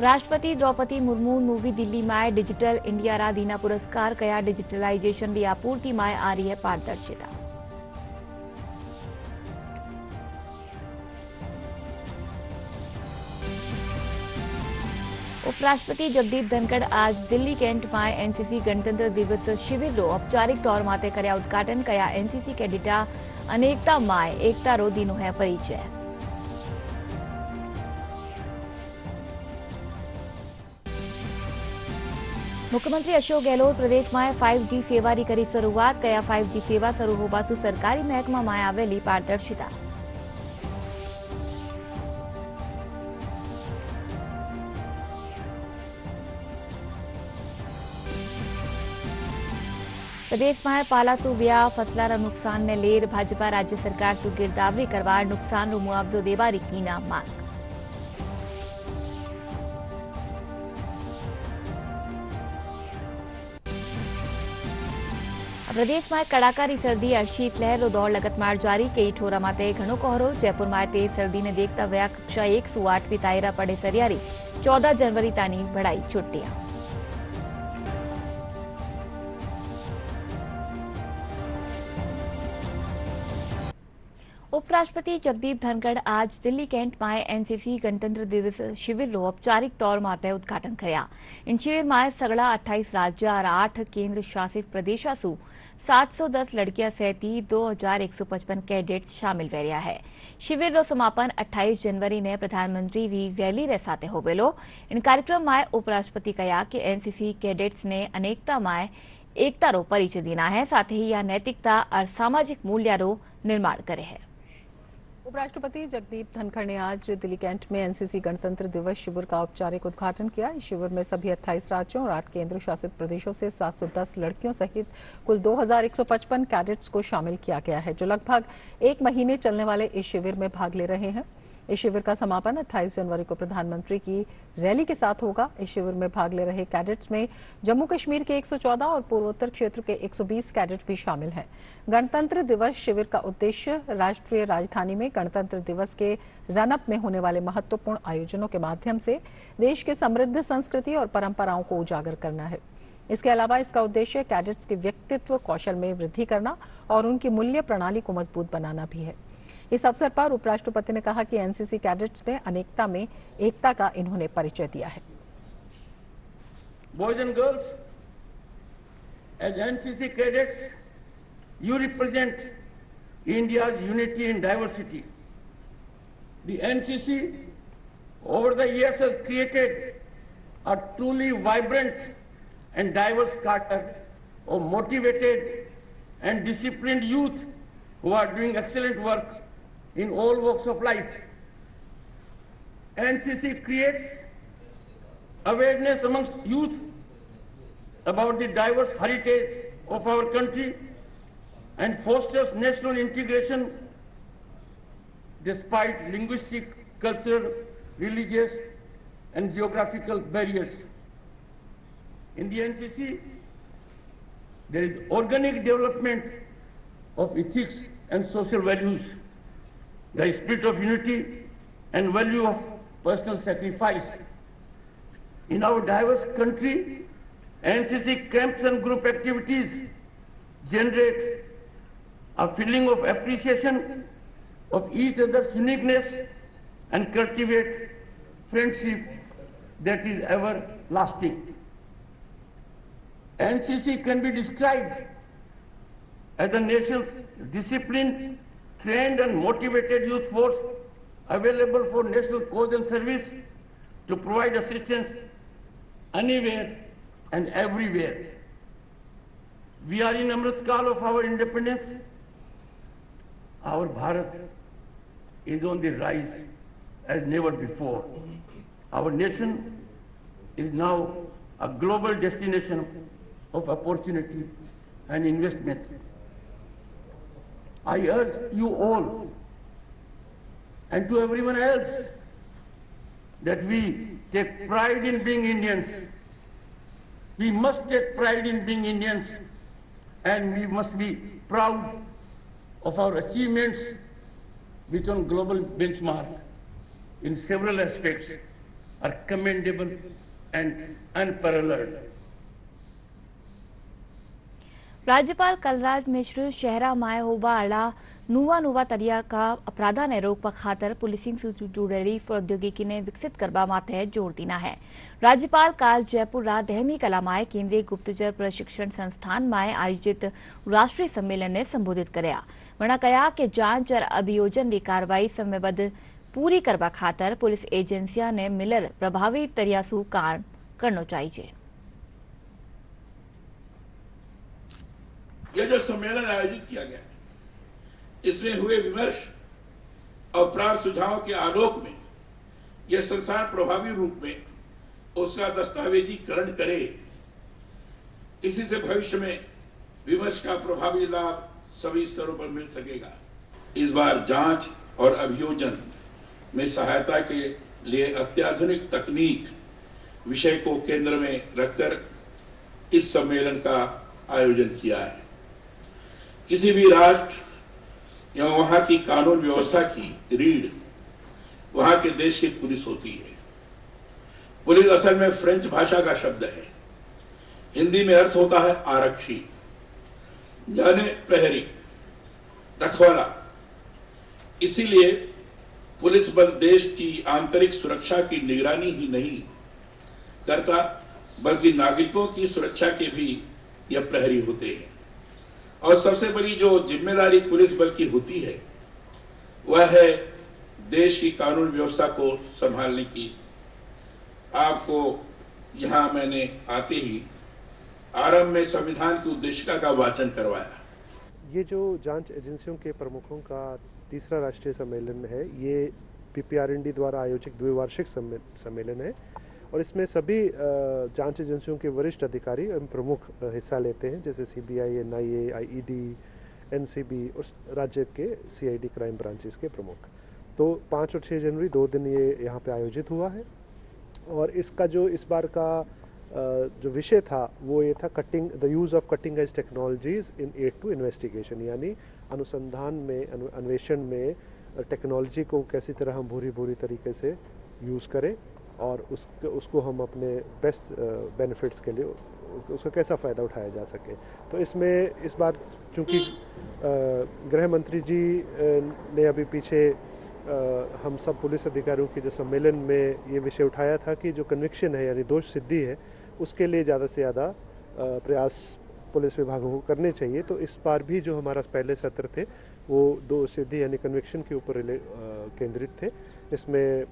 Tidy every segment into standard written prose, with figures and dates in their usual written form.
राष्ट्रपति द्रौपदी मुर्मू नवी दिल्ली में digital India रा दीना पुरस्कार कया डिजिटलाइजेशन री आपूर्ति में आ रही है पारदर्शिता। उपराष्ट्रपति जगदीप धनखड़ आज दिल्ली कैंट में एनसीसी गणतंत्र दिवस शिविर रो औपचारिक तौर माते कर्या उद्घाटन कया। एनसीसी कैडेटा अनेकता में एकता रो दीनो है परिचय। मुख्यमंत्री अशोक गहलोत प्रदेश में 5G सेवा री करी शुरुआत कया। 5G सेवा शुरू होबासु सरकारी महकमा में आवेली पारदर्शिता। प्रदेश में पाला सु व्या फसलारा नुकसान ने लेर भाजपा राज्य सरकार सु गिरदावरी करवा नुकसान रो मुआवजो देवारी कीना मांग। प्रदेश में कड़ाकारी सर्दी और शीतलहर रो दौर लगातार जारी। कई ठोरा माते घणो कोहरो। जयपुर में तेज सर्दी ने देखता व्या कक्षा 1 सु 8वीं ताईरा पड़े सरियारी। 14 जनवरी तानी बढ़ाई छुट्टियां। उपराष्ट्रपति जगदीप धनखड़ आज दिल्ली कैंट में एनसीसी गणतंत्र दिवस शिविर रो औपचारिक तौर माते उद्घाटन किया। इन शिविर में सगड़ा 28 राज्य और 8 केंद्र शासित प्रदेशों 710 लड़कियां सहित 2155 कैडेट्स शामिल हुआ है। शिविर रो समापन 28 जनवरी ने प्रधानमंत्री री रैली रे साथे होवेलो। इन कार्यक्रम में उपराष्ट्रपति कहा कि एनसीसी कैडेट्स ने अनेकता में एकता रो परिचय देना है, साथ ही यह नैतिकता और सामाजिक मूल्य रो निर्माण करे है। उपराष्ट्रपति जगदीप धनखड़ ने आज दिल्ली कैंट में एनसीसी गणतंत्र दिवस शिविर का औपचारिक उद्घाटन किया। इस शिविर में सभी 28 राज्यों और 8 केंद्र शासित प्रदेशों से 710 लड़कियों सहित कुल 2155 कैडेट्स को शामिल किया गया है, जो लगभग 1 महीने चलने वाले इस शिविर में भाग ले रहे हैं। इस शिविर का समापन 28 जनवरी को प्रधानमंत्री की रैली के साथ होगा। इस शिविर में भाग ले रहे कैडेट्स में जम्मू कश्मीर के 114 और पूर्वोत्तर क्षेत्र के 120 कैडेट भी शामिल हैं। गणतंत्र दिवस शिविर का उद्देश्य राष्ट्रीय राजधानी में गणतंत्र दिवस के रन अप में होने वाले महत्वपूर्ण आयोजनों के माध्यम से देश के समृद्ध संस्कृति और परंपराओं को उजागर करना है। इसके अलावा इसका उद्देश्य कैडेट्स के व्यक्तित्व कौशल में वृद्धि करना और उनकी मूल्य प्रणाली को मजबूत बनाना भी है। इस अवसर पर उपराष्ट्रपति ने कहा कि एनसीसी कैडेट्स में अनेकता में एकता का इन्होंने परिचय दिया है। Boys and girls, as NCC cadets, you represent India's unity in diversity. The NCC over the years has created a truly vibrant and diverse cadre of motivated and disciplined youth who are doing excellent work in all walks of life. NCC creates awareness amongst youth about the diverse heritage of our country and fosters national integration despite linguistic, cultural, religious and geographical barriers. In the NCC, there is organic development of ethics and social values, the spirit of unity and value of personal sacrifice. In our diverse country, NCC camps and group activities generate a feeling of appreciation of each other's uniqueness and cultivate friendship that is everlasting. NCC can be described as the nation's disciplined, trained and motivated youth force available for national cause and service to provide assistance anywhere and everywhere. We are in Amrit Kal of our independence. Our Bharat is on the rise as never before. Our nation is now a global destination of opportunity and investment. I urge you all and to everyone else that we take pride in being Indians. We must take pride in being Indians, and we must be proud of our achievements which on global benchmark in several aspects. are commendable and unparalleled. राज्यपाल कलराज मिश्र शहरा my होबा अड़ा नुवा तरीका अपराधा ने रोकवा खातर policing से जुड़ेली प्रौद्योगिकी ने विकसित करवा माथे जोर दीना है। राज्यपाल काल जयपुर रा दहमी कला माय केंद्रीय गुप्तचर प्रशिक्षण संस्थान माय आयोजित राष्ट्रीय सम्मेलन ने संबोधित करया। वरना कहा कि जांच और अभियोजन की कार्रवाई समयबद्ध पूरी करवा खातर पुलिस एजेंसियां ने मिलर प्रभावी तरिया सु काम करना चाहिए। यह जो सम्मेलन आयोजित किया गया इसमें हुए विमर्श और प्राप्त सुझावों के आलोक में यह संस्थान प्रभावी रूप में उसका दस्तावेजीकरण करे, इसी से भविष्य में विमर्श का प्रभावी लाभ सभी स्तरों पर मिल सकेगा। इस बार जांच और अभियोजन में सहायता के लिए अत्याधुनिक तकनीक विषय को केंद्र में रखकर इस सम्मेलन का आयोजन किया है। किसी भी राष्ट्र या वहां की कानून व्यवस्था की रीढ़ वहां के देश की पुलिस होती है। पुलिस असल में फ्रेंच भाषा का शब्द है। हिंदी में अर्थ होता है आरक्षी, यानी प्रहरी, रखवाला। इसीलिए पुलिस बल देश की आंतरिक सुरक्षा की निगरानी ही नहीं करता बल्कि नागरिकों की सुरक्षा के भी यह प्रहरी होते हैं। और सबसे बड़ी जो जिम्मेदारी पुलिस बल की होती है वह है देश की कानून व्यवस्था को संभालने की। आपको यहां मैंने आते ही आरंभ में संविधान की उद्देशिका का वाचन करवाया। ये जो जांच एजेंसियों के प्रमुखों का तीसरा राष्ट्रीय सम्मेलन है, ये PPRND द्वारा आयोजित द्विवार्षिक सम्मेलन है और इसमें सभी जांच एजेंसियों के वरिष्ठ अधिकारी एवं प्रमुख हिस्सा लेते हैं, जैसे CBI, NIA, IED, NCB और राज्य के CID क्राइम ब्रांचेस के प्रमुख। तो 5 और 6 जनवरी 2 दिन ये यहाँ पे आयोजित हुआ है और इसका जो इस बार का जो विषय था वो ये था the use of cutting edge technologies in aid to investigation, यानी अनुसंधान में अन्वेषण में टेक्नोलॉजी को कैसी तरह हम भूरी तरीके से यूज़ करें और उसको हम अपने बेस्ट बेनिफिट्स के लिए उसका कैसा फ़ायदा उठाया जा सके। तो इसमें इस बार चूँकि गृह मंत्री जी ने अभी पीछे हम सब पुलिस अधिकारियों के जो सम्मेलन में ये विषय उठाया था कि जो कन्विक्शन है यानी दोष सिद्धि है उसके लिए ज़्यादा से ज़्यादा प्रयास पुलिस विभागों को करने चाहिए। तो इस बार भी जो हमारा पहले सत्र थे वो दोष सिद्धि यानी कन्विक्शन के ऊपर केंद्रित थे। इसमें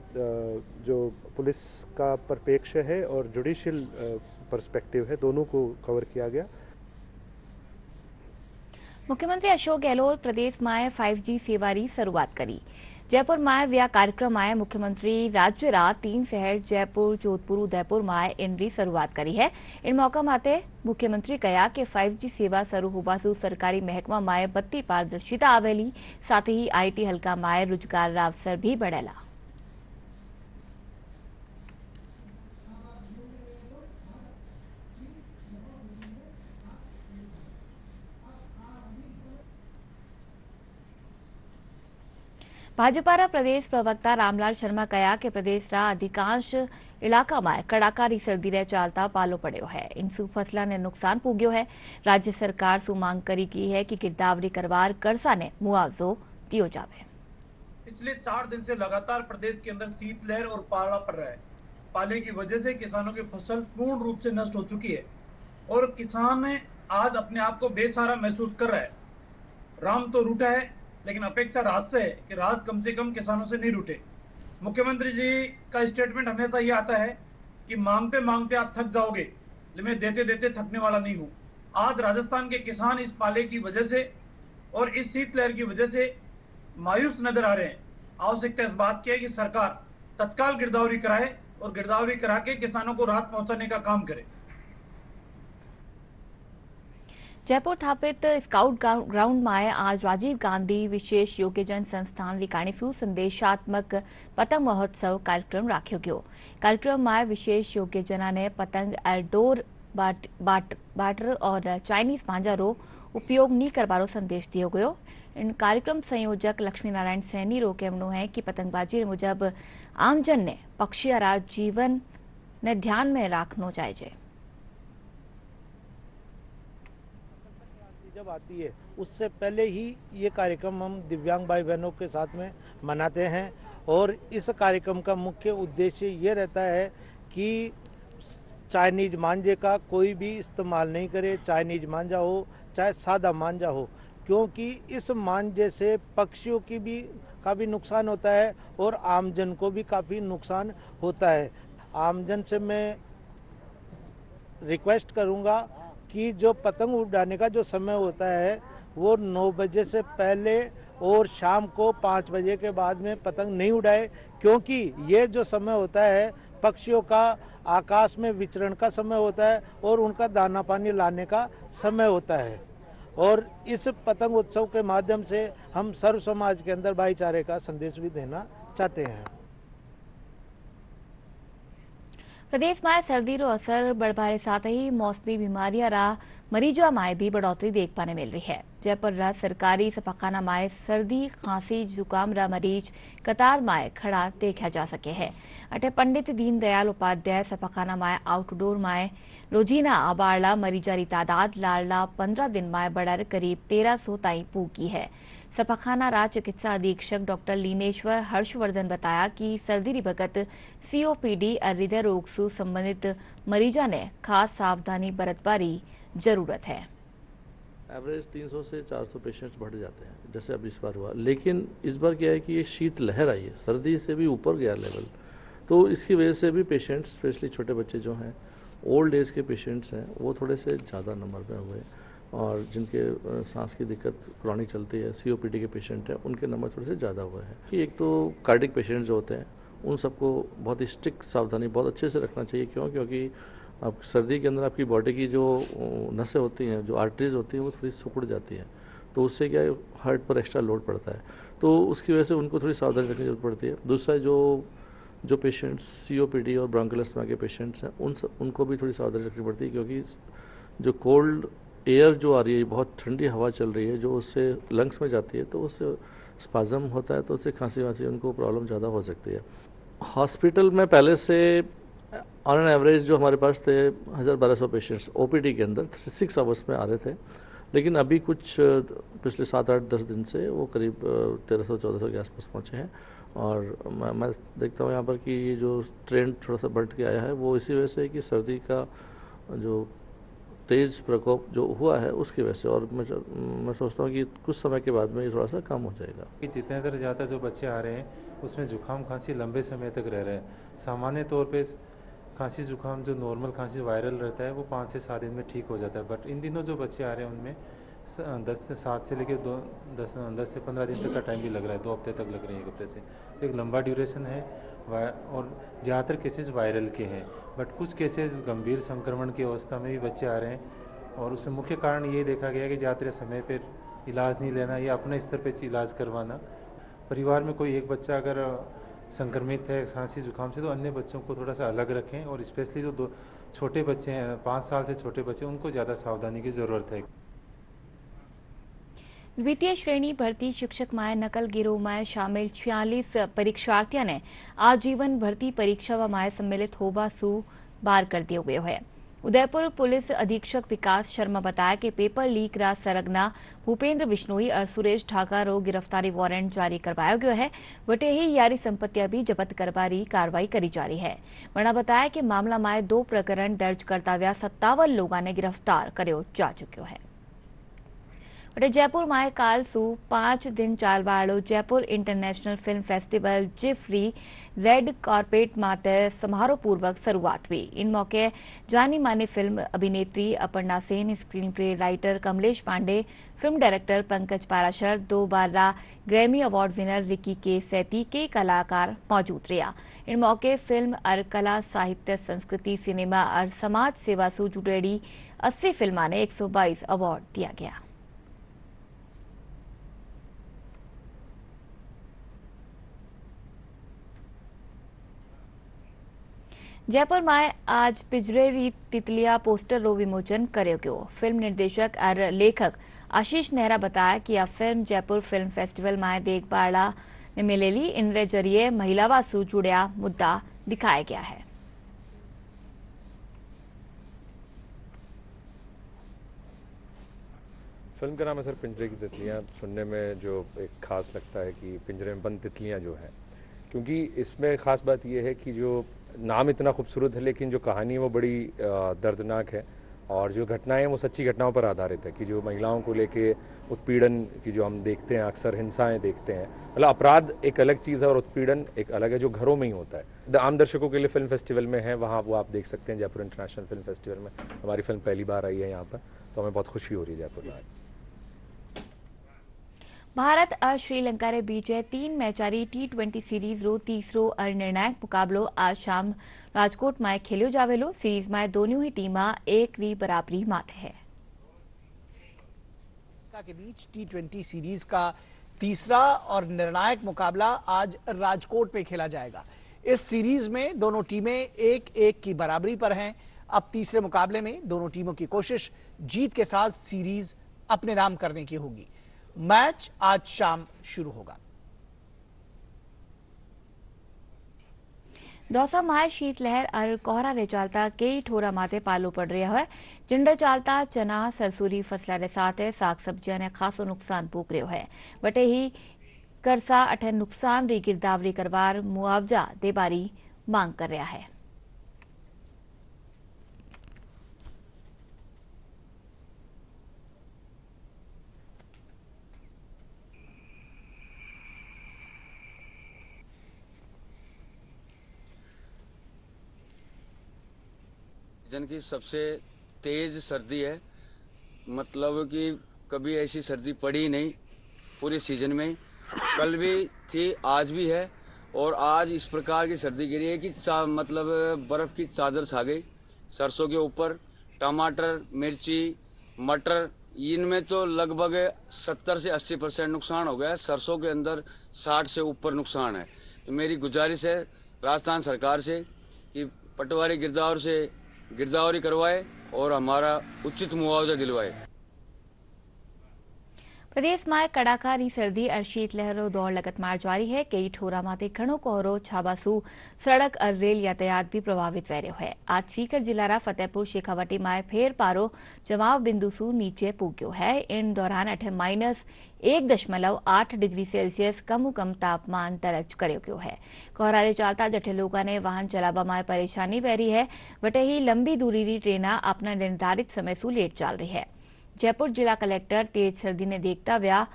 जो पुलिस का परिप्रेक्ष्य है और जुडिशियल पर्सपेक्टिव है, दोनों को कवर किया गया। मुख्यमंत्री अशोक गहलोत प्रदेश में 5G सेवा री शुरुआत करी। जयपुर में व्या कार्यक्रम में मुख्यमंत्री राज्य रा 3 शहर जयपुर, जोधपुर, उदयपुर में इनरी शुरुआत करी है। इन मौका माते मुख्यमंत्री कहा कि 5G सेवा शुरू होवा से सरकारी महकमा में बत्ती पारदर्शिता आवेली, साथ ही IT हल्का में रोजगार अवसर भी बढ़ेला। भाजपा प्रदेश प्रवक्ता रामलाल शर्मा कहा कि प्रदेश रा अधिकांश इलाका में कड़ाकारी सर्दी रे चालता पालो पड़ो है। इनसु फसला ने नुकसान पुग्यो है। राज्य सरकार सु मांग करी की है कि गिरदावरी करवार कर्जा ने मुआवजो दियो जावे। पिछले 4 दिन से लगातार प्रदेश के अंदर शीतलहर और पाला पड़ रहा है। पाले की वजह से किसानों की फसल पूर्ण रूप से नष्ट हो चुकी है और किसान आज अपने आप को बेसहारा महसूस कर रहा है। राम तो रूठा है लेकिन अपेक्षा राज से है कि राज कम से कम किसानों से नहीं रूठे। मुख्यमंत्री जी का स्टेटमेंट हमेशा ये आता है कि मांगते मांगते आप थक जाओगे, लेकिन मैं देते देते थकने वाला नहीं हूं। आज राजस्थान के किसान इस पाले की वजह से और इस शीतलहर की वजह से मायूस नजर आ रहे हैं। आवश्यकता इस बात की है कि सरकार तत्काल गिरदावरी कराए और गिरदावरी करा के किसानों को राहत पहुंचाने का काम करे। जयपुर स्थापित स्काउट ग्राउंड में आज राजीव गांधी विशेष योग्यजन संस्थान लिकाणीसु संदेशात्मक पतंग महोत्सव कार्यक्रम राख्यो गयो। कार्यक्रम में विशेष योग्यजना ने पतंग आउटडोर बाटर और चाइनीज मांजारो उपयोग नहीं करवारो संदेश दियो गयो। इन कार्यक्रम संयोजक लक्ष्मी नारायण सैनी रो कहनो है कि पतंगबाजी मुजब आमजन ने पक्षियारा जीवन ने ध्यान में रखनो चाहिए। जब आती है उससे पहले ही ये कार्यक्रम हम दिव्यांग भाई बहनों के साथ में मनाते हैं और इस कार्यक्रम का मुख्य उद्देश्य ये रहता है कि चाइनीज मांझे का कोई भी इस्तेमाल नहीं करे, चाइनीज मांझा हो चाहे सादा मांझा हो, क्योंकि इस मांझे से पक्षियों की भी काफ़ी नुकसान होता है और आमजन को भी काफ़ी नुकसान होता है। आमजन से मैं रिक्वेस्ट करूँगा कि जो पतंग उड़ाने का जो समय होता है वो 9 बजे से पहले और शाम को 5 बजे के बाद में पतंग नहीं उड़ाए, क्योंकि ये जो समय होता है पक्षियों का आकाश में विचरण का समय होता है और उनका दाना पानी लाने का समय होता है। और इस पतंग उत्सव के माध्यम से हम सर्व समाज के अंदर भाईचारे का संदेश भी देना चाहते हैं। प्रदेश में सर्दी रो असर बढ़वारे साथ ही मौसमी बीमारियां रा मरीजों में भी बढ़ोतरी देख पाने मिल रही है। जयपुर रा सरकारी सफाखाना में सर्दी खांसी जुकाम रा मरीज कतार में खड़ा देखा जा सके है। अटे पंडित दीनदयाल उपाध्याय सफाखाना में आउटडोर में रोजीना आबारला मरीजा री तादाद लाड़ला 15 दिन में बढ़कर करीब 1300 ताई पूगी है। सफाखाना रा चिकित्सा अधीक्षक डॉक्टर लीनेश्वर हर्षवर्धन बताया कि सर्दी री बगत सीओपीडी और हृदय रोग से संबंधित मरीजा ने खास सावधानी बरतवारी जरूरत है। एवरेज 300 से 400 पेशेंट्स बढ़ जाते हैं जैसे अब इस बार हुआ, लेकिन इस बार क्या है कि ये शीत लहर आई है, सर्दी से भी ऊपर गया लेवल, तो इसकी वजह से भी पेशेंट्स स्पेशली छोटे बच्चे जो हैं, ओल्ड एज के पेशेंट्स हैं, वो थोड़े से ज़्यादा नंबर में हुए और जिनके सांस की दिक्कत क्रॉनिक चलती है, सीओपीडी के पेशेंट हैं, उनके नंबर थोड़े से ज़्यादा हुए हैं। एक तो कार्डिक पेशेंट जो होते हैं उन सबको बहुत ही स्ट्रिक्ट सावधानी बहुत अच्छे से रखना चाहिए। क्योंकि अब सर्दी के अंदर आपकी बॉडी की जो नसें होती हैं, जो आर्टरीज होती हैं, वो थोड़ी सिकुड़ जाती हैं, तो उससे क्या है हार्ट पर एक्स्ट्रा लोड पड़ता है, तो उसकी वजह से उनको थोड़ी सावधानी रखने की जरूरत पड़ती है। दूसरा जो पेशेंट्स सीओपीडी और ब्रोंकियल अस्थमा के पेशेंट्स हैं उनको भी थोड़ी सावधानी रखनी पड़ती है, क्योंकि जो कोल्ड एयर जो आ रही है, बहुत ठंडी हवा चल रही है, जो उससे लंग्स में जाती है तो उससे स्पाज्म होता है, तो उससे खांसी वांसी उनको प्रॉब्लम ज़्यादा हो सकती है। हॉस्पिटल में पहले से ऑन एन एवरेज जो हमारे पास थे 1200 पेशेंट्स ओपीडी के अंदर 6 आवर्स में आ रहे थे, लेकिन अभी कुछ पिछले 7-8-10 दिन से वो करीब 1300-1400 के आसपास पहुँचे हैं। और मैं देखता हूँ यहाँ पर कि ये जो ट्रेंड थोड़ा सा बढ़ के आया है वो इसी वजह से कि सर्दी का जो तेज़ प्रकोप जो हुआ है उसकी वजह से, और मैं सोचता हूँ कि कुछ समय के बाद में ये थोड़ा सा कम हो जाएगा। कि जितने देर ज़्यादा जो बच्चे आ रहे हैं उसमें जुकाम खांसी लंबे समय तक रह रहे हैं। सामान्य तौर पे खांसी जुकाम जो नॉर्मल खांसी वायरल रहता है वो 5 से 7 दिन में ठीक हो जाता है, बट इन दिनों जो बच्चे आ रहे हैं उनमें 7 से लेकर 10 से 15 दिन तक का टाइम भी लग रहा है, 2 हफ्ते तक लग रहे हैं, 1 हफ्ते से एक लंबा ड्यूरेशन है। और ज़्यादातर केसेस वायरल के हैं, बट कुछ केसेस गंभीर संक्रमण की अवस्था में भी बच्चे आ रहे हैं, और उससे मुख्य कारण ये देखा गया कि ज़्यादातर समय पर इलाज नहीं लेना या अपने स्तर पर इलाज करवाना। परिवार में कोई एक बच्चा अगर संक्रमित है खांसी जुकाम से तो अन्य बच्चों को थोड़ा सा अलग रखें, और स्पेशली जो 2 छोटे बच्चे हैं 5 साल से छोटे बच्चे उनको ज़्यादा सावधानी की ज़रूरत है। द्वितीय श्रेणी भर्ती शिक्षक में नकल गिरोह में शामिल 46 परीक्षार्थियों ने आजीवन भर्ती परीक्षा में सम्मिलित होबा सु बार कर दिया गया है। उदयपुर पुलिस अधीक्षक विकास शर्मा बताया कि पेपर लीक रा सरगना भूपेंद्र बिश्नोई और सुरेश ढाका रो गिरफ्तारी वारंट जारी करवाया गया है। वटे ही यारी संपत्तियां भी जब्त करवारी कार्रवाई करी जा रही है। वरना बताया कि मामला में 2 प्रकरण दर्ज करता हुआ 57 लोगों ने गिरफ्तार करो जा चुक्यो है। जयपुर में काल सु 5 दिन चाल वालो जयपुर इंटरनेशनल फिल्म फेस्टिवल जिफ्री रेड कार्पेट माते समारोह पूर्वक शुरुआत हुई। इन मौके जानी मानी फिल्म अभिनेत्री Aparna Sen, screen play writer Kamlesh Pandey, film director Pankaj Parashar, 2 बार ग्रैमी अवार्ड विनर रिकी के सैती के कलाकार मौजूद रहा। इन मौके फिल्म और कला साहित्य संस्कृति सिनेमा और समाज सेवा से जुड़ेड़ी 80 फिल्मा ने 122 अवार्ड दिया गया। जयपुर में आज पिंजरेरी तितलिया पोस्टर रो विमोचन कर्यो। फिल्म निर्देशक और लेखक आशीष नेहरा बताया कि आ फिल्म जयपुर फिल्म फेस्टिवल में देखभाड़ा ने मिलेली इन जरिए महिलावा से जुड़िया मुद्दा दिखाया गया है। फिल्म का नाम है सर पिंजरे की तितलियाँ। सुनने में जो एक खास लगता है कि पिंजरे में बंद तितलियाँ जो हैं, क्योंकि इसमें ख़ास बात यह है कि जो नाम इतना खूबसूरत है लेकिन जो कहानी है वो बड़ी दर्दनाक है और जो घटनाएं हैं वो सच्ची घटनाओं पर आधारित है कि जो महिलाओं को लेके उत्पीड़न की जो हम देखते हैं, अक्सर हिंसाएं देखते हैं। मतलब अपराध एक अलग चीज़ है और उत्पीड़न एक अलग है जो घरों में ही होता है। आम दर्शकों के लिए फिल्म फेस्टिवल में है, वहाँ वो आप देख सकते हैं। जयपुर इंटरनेशनल फिल्म फेस्टिवल में हमारी फिल्म पहली बार आई है यहाँ पर, तो हमें बहुत खुशी हो रही है जयपुर में। भारत और श्रीलंका रे बीच 3 मैचारी T20 सीरीज रो तीसरो और निर्णायक मुकाबलो आज शाम राजकोट में खेलो जावेलो। सीरीज में दोनों ही टीमा एक री बराबरी माथे है। के बीच T20 सीरीज का तीसरा और निर्णायक मुकाबला आज राजकोट में खेला जाएगा। इस सीरीज में दोनों टीमें 1-1 की बराबरी पर हैं। अब तीसरे मुकाबले में दोनों टीमों की कोशिश जीत के साथ सीरीज अपने नाम करने की होगी। मैच आज शाम शुरू होगा। दौसा में शीतलहर और कोहरा रे चालता कई ठोरा माथे पालो पड़ रहा है। जिंडर चालता चना सरसोरी फसला रे साथ साग सब्जियां ने खासो नुकसान पोक रहो है। बटे ही करसा अठे नुकसान री गिरदावरी करवार मुआवजा देबारी मांग कर रहा है। सीजन की सबसे तेज सर्दी है, मतलब कि कभी ऐसी सर्दी पड़ी ही नहीं पूरे सीजन में। कल भी थी, आज भी है और आज इस प्रकार की सर्दी गिरी है कि मतलब बर्फ की चादर छा गई। सरसों के ऊपर टमाटर, मिर्ची, मटर, इनमें तो लगभग 70 से 80% नुकसान हो गया है। सरसों के अंदर 60 से ऊपर नुकसान है। तो मेरी गुजारिश है राजस्थान सरकार से कि पटवारी गिरदावरी करवाए और हमारा उचित मुआवजा दिलवाए। प्रदेश में कड़ाकारी सर्दी और शीतलहरों दौड़ लगातार जारी है। कई ठोरा माथे घणो कोहरो छाबासू सड़क और रेल यातायात भी प्रभावित वह है। आज सीकर जिला फतेहपुर शेखावटी में फेर पारो जमाव बिंदु सु नीचे पुग्यो है। इन दौरान अठे -1.8 डिग्री सेल्सियस कम तापमान दर्ज कर्यो गयो है। कोहरा रे चालता जठे लोगों ने वाहन चलावा में परेशानी वहरी है। वटे ही लंबी दूरी री ट्रेना अपना निर्धारित समय सु लेट चल रही है। जयपुर जिला कलेक्टर तेज सर्दी ने देखता व्या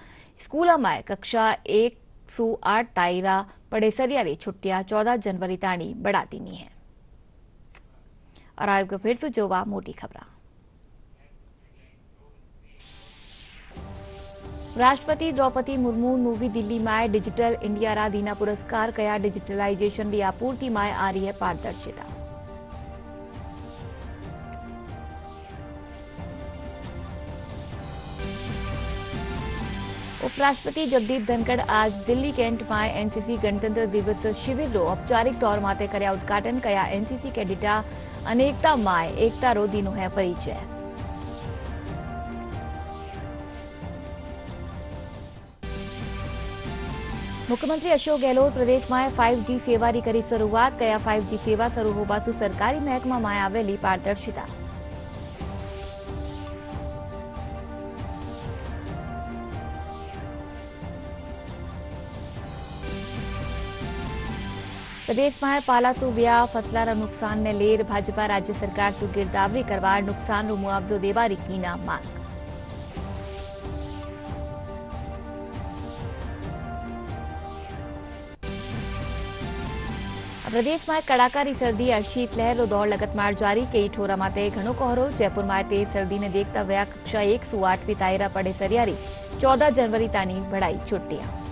स्कूलों में कक्षा 1 से 8 ताईरा पढ़ेसरिया री छुट्टियां 14 जनवरी ताणी बढ़ा दीनी है। और आयोग फिर से जोवा मोटी खबर। राष्ट्रपति द्रौपदी मुर्मू नवी दिल्ली में डिजिटल इंडिया रा दीना पुरस्कार कया। डिजिटलाइजेशन री आपूर्ति में आ रही है पारदर्शिता। उपराष्ट्रपति जगदीप धनखड़ आज दिल्ली कैंट में एनसीसी गणतंत्र दिवस शिविर रो औपचारिक तौर माते कर्या उद्घाटन कया। एनसीसी कैडेटा अनेकता माय एकता रो दीनो है परिचय। मुख्यमंत्री अशोक गहलोत प्रदेश में 5G सेवा री करी शुरुआत कया। 5G सेवा शुरू होबासु सरकारी महकमा में आवेली पारदर्शिता। प्रदेश में पालासू व्या फसला रा नुकसान ने लेर भाजपा राज्य सरकार सु गिरदावरी करवार नुकसान रो मुआवजो देबारी कीना मांग। प्रदेश में कड़ाकारी सर्दी और शीतलहर रो दौर लगातार जारी। कई ठोरा माते घणो कोहरो। जयपुर में तेज सर्दी ने देखता व्या कक्षा 1 से 8 ताईरा पढ़े सरियारी 14 जनवरी ताणी बढ़ाई छुट्टियां।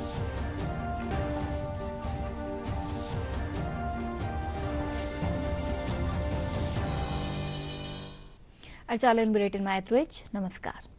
चालन बुलेटिन में एतरो ज। नमस्कार।